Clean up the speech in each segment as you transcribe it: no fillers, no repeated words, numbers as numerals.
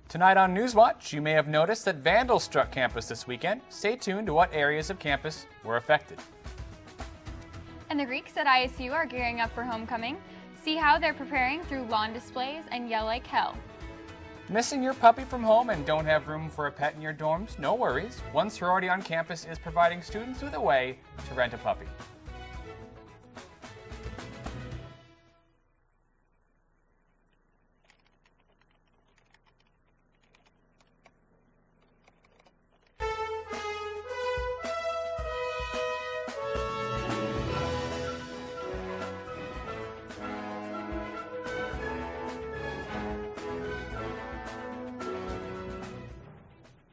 Tonight on Newswatch, you may have noticed that vandals struck campus this weekend. Stay tuned to what areas of campus were affected. And the Greeks at ISU are gearing up for homecoming. See how they're preparing through lawn displays and yell like hell. Missing your puppy from home and don't have room for a pet in your dorms? No worries. One sorority on campus is providing students with a way to rent a puppy.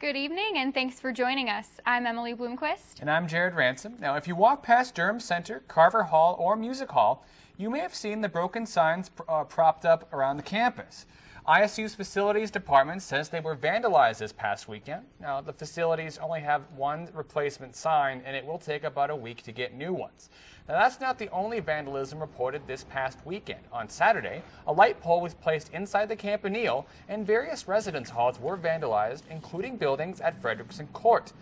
Good evening and thanks for joining us. I'm Emily Bloomquist. And I'm Jared Ransom. Now, if you walk past Durham Center, Carver Hall, or Music Hall, you may have seen the broken signs propped up around the campus. ISU's Facilities Department says they were vandalized this past weekend. Now, the facilities only have one replacement sign, and it will take about a week to get new ones. Now, that's not the only vandalism reported this past weekend. On Saturday, a light pole was placed inside the campanile, and various residence halls were vandalized, including buildings at Frederickson Court.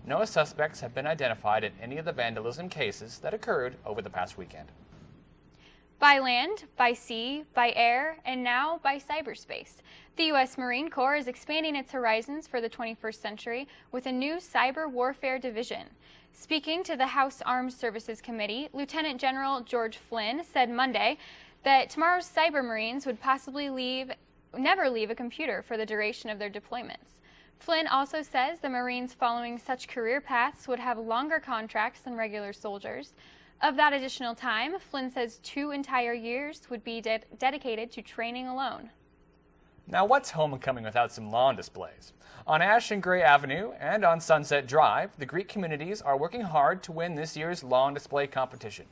No suspects have been identified in any of the vandalism cases that occurred over the past weekend. By land, by sea, by air, and now by cyberspace. The U.S. Marine Corps is expanding its horizons for the 21st century with a new cyber warfare division. Speaking to the House Armed Services Committee, Lieutenant General George Flynn said Monday that tomorrow's cyber Marines would possibly never leave a computer for the duration of their deployments. Flynn also says the Marines following such career paths would have longer contracts than regular soldiers. Of that additional time, Flynn says 2 entire years would be dedicated to training alone. Now, what's homecoming without some lawn displays? On Ash and Gray Avenue and on Sunset Drive, the Greek communities are working hard to win this year's lawn display competition.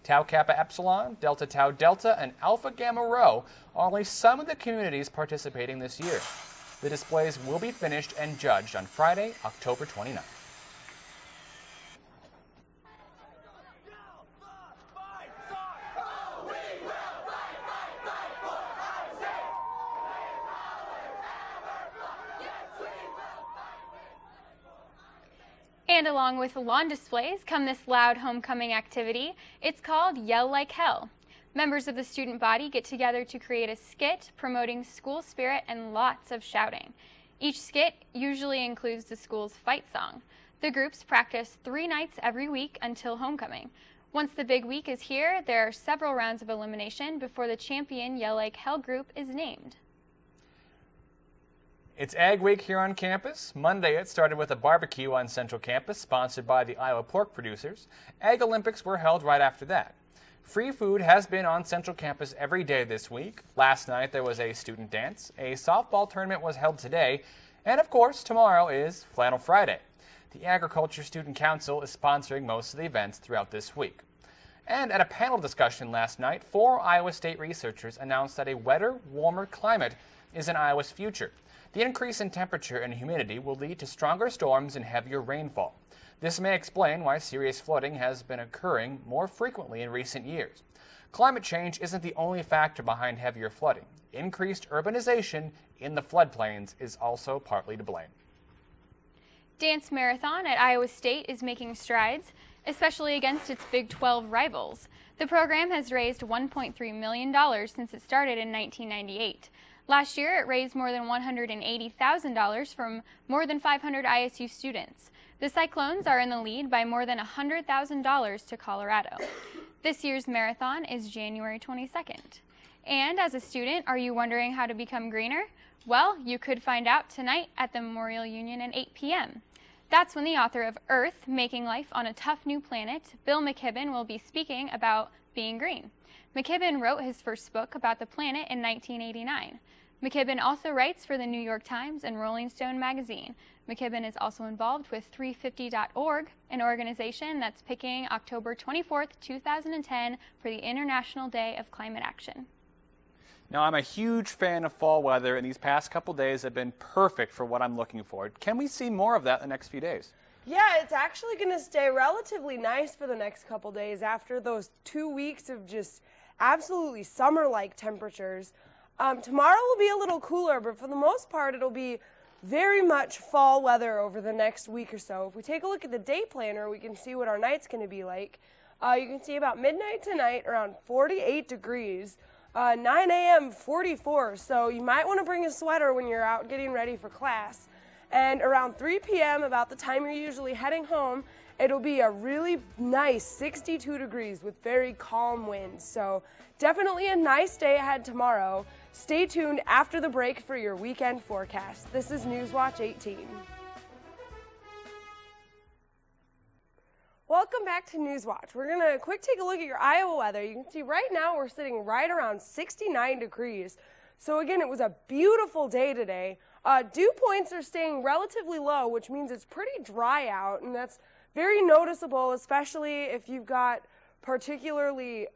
Tau Kappa Epsilon, Delta Tau Delta, and Alpha Gamma Rho are only some of the communities participating this year. The displays will be finished and judged on Friday, October 29th. And along with lawn displays come this loud homecoming activity. It's called Yell Like Hell. Members of the student body get together to create a skit promoting school spirit and lots of shouting. Each skit usually includes the school's fight song. The groups practice 3 nights every week until homecoming. Once the big week is here, there are several rounds of elimination before the champion Yell Like Hell group is named. It's Ag Week here on campus. Monday it started with a barbecue on Central Campus sponsored by the Iowa pork producers. Ag Olympics were held right after that. Free food has been on Central Campus every day this week. Last night there was a student dance. A softball tournament was held today. And of course tomorrow is Flannel Friday. The Agriculture Student Council is sponsoring most of the events throughout this week. And at a panel discussion last night, 4 Iowa State researchers announced that a wetter, warmer climate is in Iowa's future. The increase in temperature and humidity will lead to stronger storms and heavier rainfall. This may explain why serious flooding has been occurring more frequently in recent years. Climate change isn't the only factor behind heavier flooding. Increased urbanization in the floodplains is also partly to blame. Dance Marathon at Iowa State is making strides, especially against its Big 12 rivals. The program has raised $1.3 million since it started in 1998. Last year, it raised more than $180,000 from more than 500 ISU students. The Cyclones are in the lead by more than $100,000 to Colorado. This year's marathon is January 22nd. And as a student, are you wondering how to become greener? Well, you could find out tonight at the Memorial Union at 8 p.m. That's when the author of Earth, Making Life on a Tough New Planet, Bill McKibben, will be speaking about being green. McKibben wrote his first book about the planet in 1989. McKibben also writes for the New York Times and Rolling Stone magazine. McKibben is also involved with 350.org, an organization that's picking October 24th, 2010 for the International Day of Climate Action. Now, I'm a huge fan of fall weather, and these past couple days have been perfect for what I'm looking for. Can we see more of that in the next few days? Yeah, it's actually going to stay relatively nice for the next couple days after those 2 weeks of just absolutely summer-like temperatures. Tomorrow will be a little cooler, but for the most part, it'll be very much fall weather over the next week or so. If we take a look at the day planner, we can see what our night's going to be like. You can see about midnight tonight, around 48 degrees. 9 a.m., 44, so you might want to bring a sweater when you're out getting ready for class. And around 3 p.m., about the time you're usually heading home, it'll be a really nice 62 degrees with very calm winds. So definitely a nice day ahead tomorrow. Stay tuned after the break for your weekend forecast. This is Newswatch 18. Welcome back to Newswatch. We're going to quick take a look at your Iowa weather. You can see right now we're sitting right around 69 degrees. So again, it was a beautiful day today. Dew points are staying relatively low, which means it's pretty dry out, and that's very noticeable, especially if you've got particularly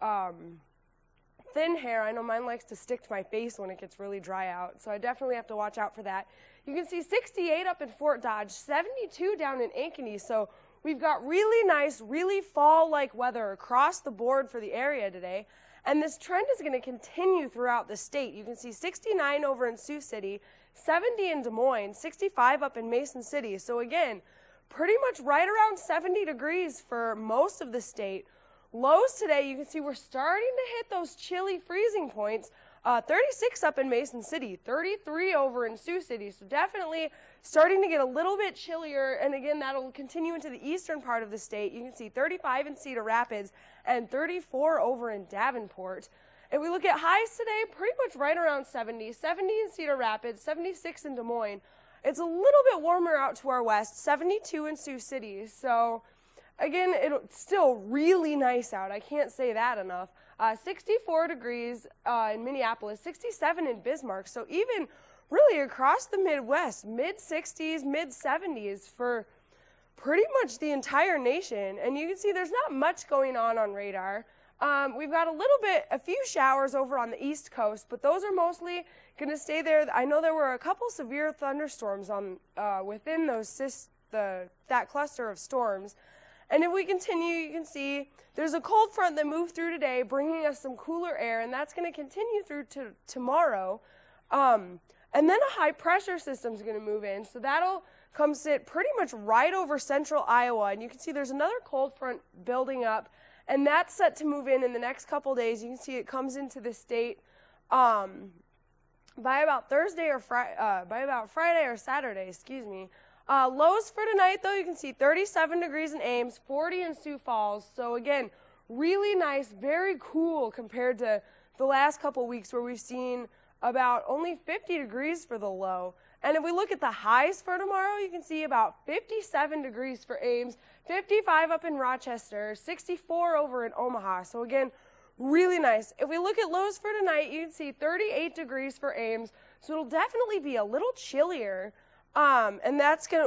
thin hair. I know mine likes to stick to my face when it gets really dry out, so I definitely have to watch out for that. You can see 68 up in Fort Dodge, 72 down in Ankeny, so we've got really nice, really fall-like weather across the board for the area today, and this trend is going to continue throughout the state. You can see 69 over in Sioux City, 70 in Des Moines, 65 up in Mason City. So again, pretty much right around 70 degrees for most of the state. Lows today, you can see we're starting to hit those chilly freezing points. 36 up in Mason City, 33 over in Sioux City. So definitely starting to get a little bit chillier. And again, that'll continue into the eastern part of the state. You can see 35 in Cedar Rapids and 34 over in Davenport. If we look at highs today, pretty much right around 70. 70 in Cedar Rapids, 76 in Des Moines. It's a little bit warmer out to our west, 72 in Sioux City. So again, it's still really nice out. I can't say that enough. 64 degrees in Minneapolis, 67 in Bismarck. So even really across the Midwest, mid-60s, mid-70s for pretty much the entire nation. And you can see there's not much going on radar. We've got a few showers over on the East Coast, but those are mostly going to stay there. I know there were a couple severe thunderstorms on within that cluster of storms. And if we continue, you can see there's a cold front that moved through today, bringing us some cooler air, and that's going to continue through to tomorrow. And then a high pressure system is going to move in, so that'll come sit pretty much right over central Iowa. And you can see there's another cold front building up, and that's set to move in the next couple days. You can see it comes into the state by about Friday or Saturday, excuse me. Lows for tonight, though, you can see 37 degrees in Ames, 40 in Sioux Falls. So again, really nice, very cool compared to the last couple weeks where we've seen about only 50 degrees for the low. And if we look at the highs for tomorrow, you can see about 57 degrees for Ames, 55 up in Rochester, 64 over in Omaha. So again, really nice. If we look at lows for tonight, you can see 38 degrees for Ames. So it'll definitely be a little chillier. And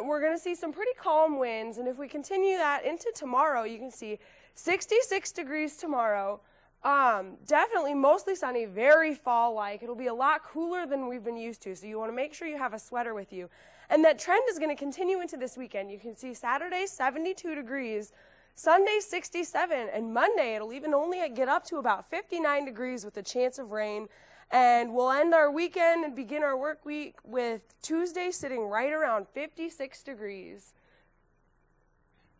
we're gonna see some pretty calm winds. And if we continue that into tomorrow, you can see 66 degrees tomorrow. Definitely mostly sunny, very fall-like. It'll be a lot cooler than we've been used to, so you want to make sure you have a sweater with you. And that trend is going to continue into this weekend. You can see Saturday 72 degrees, Sunday 67, and Monday it'll even only get up to about 59 degrees with a chance of rain. And we'll end our weekend and begin our work week with Tuesday sitting right around 56 degrees.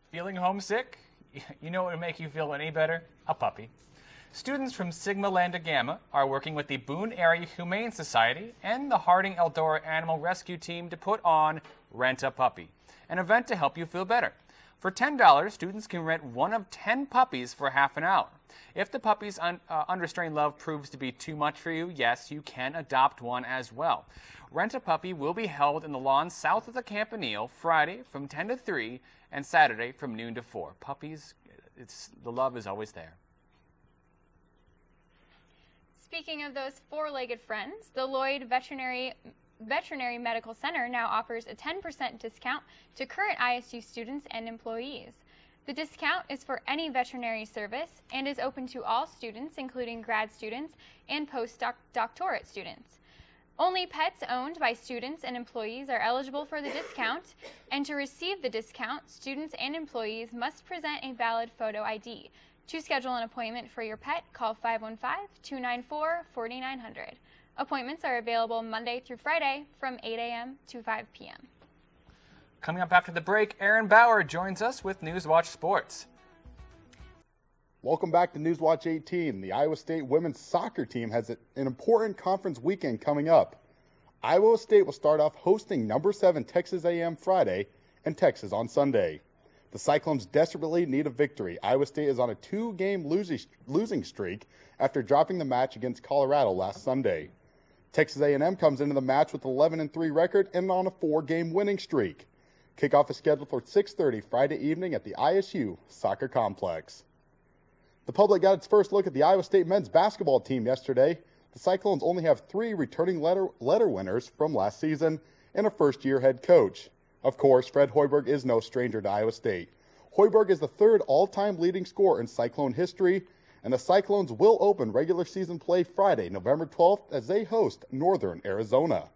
Feeling homesick? You know what would make you feel any better? A puppy. Students from Sigma Lambda Gamma are working with the Boone Area Humane Society and the Harding Eldora Animal Rescue Team to put on Rent a Puppy, an event to help you feel better. For $10, students can rent one of 10 puppies for half an hour. If the puppy's unrestrained love proves to be too much for you, yes, you can adopt one as well. Rent a Puppy will be held in the lawn south of the Campanile Friday from 10 to 3 and Saturday from noon to 4. Puppies, the love is always there. Speaking of those four-legged friends, the Lloyd Veterinary Medical Center now offers a 10% discount to current ISU students and employees. The discount is for any veterinary service and is open to all students, including grad students and postdoctorate students. Only pets owned by students and employees are eligible for the discount, and to receive the discount, students and employees must present a valid photo ID. To schedule an appointment for your pet, call 515-294-4900. Appointments are available Monday through Friday from 8 a.m. to 5 p.m. Coming up after the break, Aaron Bauer joins us with Newswatch Sports. Welcome back to Newswatch 18. The Iowa State women's soccer team has an important conference weekend coming up. Iowa State will start off hosting number 7 Texas A&M Friday and Texas on Sunday. The Cyclones desperately need a victory. Iowa State is on a 2-game losing streak after dropping the match against Colorado last Sunday. Texas A&M comes into the match with an 11-3 record and on a 4-game winning streak. Kickoff is scheduled for 6:30 Friday evening at the ISU Soccer Complex. The public got its first look at the Iowa State men's basketball team yesterday. The Cyclones only have 3 returning letter winners from last season and a first-year head coach. Of course, Fred Hoiberg is no stranger to Iowa State. Hoiberg is the 3rd all-time leading scorer in Cyclone history, and the Cyclones will open regular season play Friday, November 12th, as they host Northern Arizona.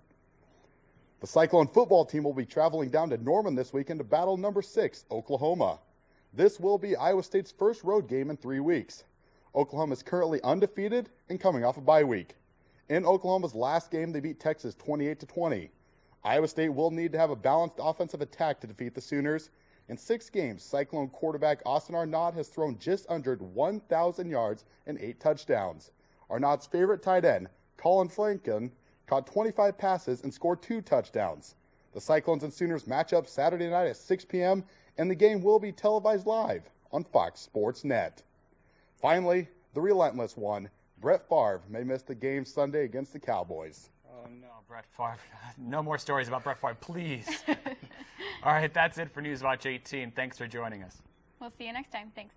The Cyclone football team will be traveling down to Norman this weekend to battle number 6, Oklahoma. This will be Iowa State's first road game in 3 weeks. Oklahoma is currently undefeated and coming off a bye week. In Oklahoma's last game, they beat Texas 28-20. Iowa State will need to have a balanced offensive attack to defeat the Sooners. In 6 games, Cyclone quarterback Austin Arnott has thrown just under 1,000 yards and 8 touchdowns. Arnott's favorite tight end, Colin Franklin, caught 25 passes and scored 2 touchdowns. The Cyclones and Sooners match up Saturday night at 6 p.m., and the game will be televised live on Fox Sports Net. Finally, the relentless one, Brett Favre, may miss the game Sunday against the Cowboys. Oh no, Brett Favre. No more stories about Brett Favre, please. All right, that's it for Newswatch 18. Thanks for joining us. We'll see you next time. Thanks.